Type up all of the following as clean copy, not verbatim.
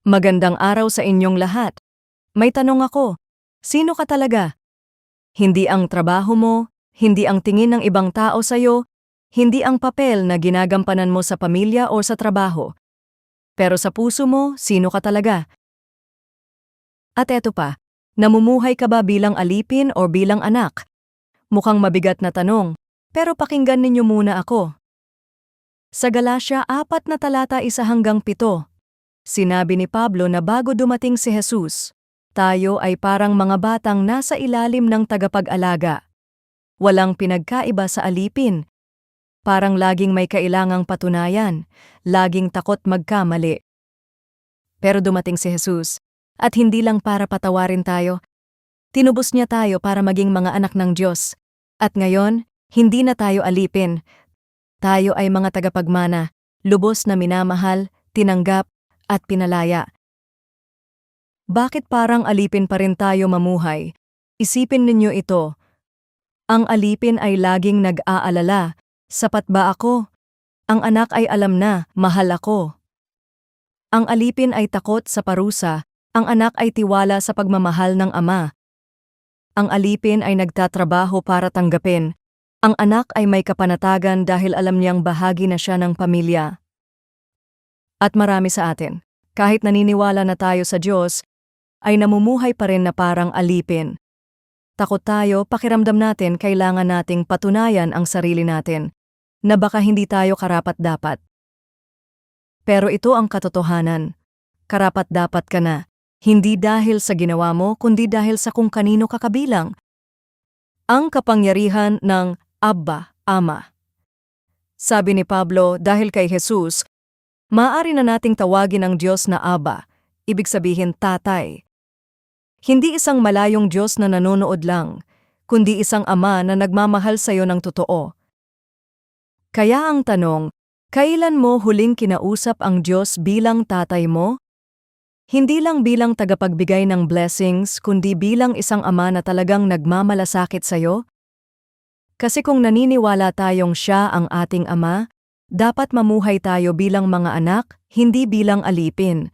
Magandang araw sa inyong lahat. May tanong ako. Sino ka talaga? Hindi ang trabaho mo, hindi ang tingin ng ibang tao sa'yo, hindi ang papel na ginagampanan mo sa pamilya o sa trabaho. Pero sa puso mo, sino ka talaga? At eto pa, namumuhay ka ba bilang alipin o bilang anak? Mukhang mabigat na tanong, pero pakinggan ninyo muna ako. Sa Galatia 4 na talata 1 hanggang 7, sinabi ni Pablo na bago dumating si Jesus, tayo ay parang mga batang nasa ilalim ng tagapag-alaga. Walang pinagkaiba sa alipin. Parang laging may kailangang patunayan, laging takot magkamali. Pero dumating si Jesus, at hindi lang para patawarin tayo. Tinubos niya tayo para maging mga anak ng Diyos. At ngayon, hindi na tayo alipin. Tayo ay mga tagapagmana, lubos na minamahal, tinanggap, at pinalaya. Bakit parang alipin pa rin tayo mamuhay? Isipin ninyo ito. Ang alipin ay laging nag-aalala. Sapat ba ako? Ang anak ay alam na, mahal ako. Ang alipin ay takot sa parusa. Ang anak ay tiwala sa pagmamahal ng ama. Ang alipin ay nagtatrabaho para tanggapin. Ang anak ay may kapanatagan dahil alam niyang bahagi na siya ng pamilya. At marami sa atin, kahit naniniwala na tayo sa Diyos, ay namumuhay pa rin na parang alipin. Takot tayo, pakiramdam natin kailangan nating patunayan ang sarili natin, na baka hindi tayo karapat-dapat. Pero ito ang katotohanan. Karapat-dapat ka na, hindi dahil sa ginawa mo, kundi dahil sa kung kanino ka kabilang. Ang kapangyarihan ng Abba, Ama. Sabi ni Pablo, dahil kay Jesus, maaari na nating tawagin ang Diyos na Abba, ibig sabihin tatay. Hindi isang malayong Diyos na nanonood lang, kundi isang ama na nagmamahal sa'yo ng totoo. Kaya ang tanong, kailan mo huling kinausap ang Diyos bilang tatay mo? Hindi lang bilang tagapagbigay ng blessings, kundi bilang isang ama na talagang nagmamalasakit sa'yo? Kasi kung naniniwala tayong siya ang ating ama, dapat mamuhay tayo bilang mga anak, hindi bilang alipin.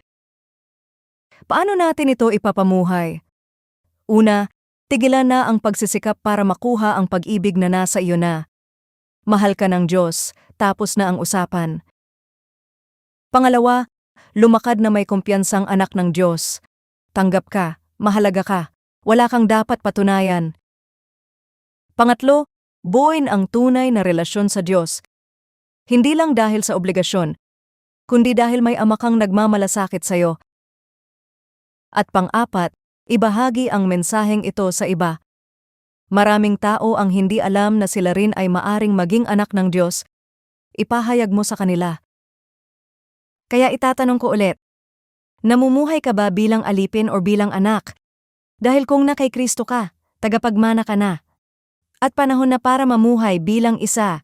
Paano natin ito ipapamuhay? Una, tigilan na ang pagsisikap para makuha ang pag-ibig na nasa iyo na. Mahal ka ng Diyos, tapos na ang usapan. Pangalawa, lumakad na may kumpiyansang anak ng Diyos. Tanggap ka, mahalaga ka, wala kang dapat patunayan. Pangatlo, buuin ang tunay na relasyon sa Diyos. Hindi lang dahil sa obligasyon, kundi dahil may ama kang nagmamalasakit sa'yo. At pang-apat, ibahagi ang mensaheng ito sa iba. Maraming tao ang hindi alam na sila rin ay maaring maging anak ng Diyos. Ipahayag mo sa kanila. Kaya itatanong ko ulit, namumuhay ka ba bilang alipin o bilang anak? Dahil kung na kay Kristo ka, tagapagmana ka na. At panahon na para mamuhay bilang isa,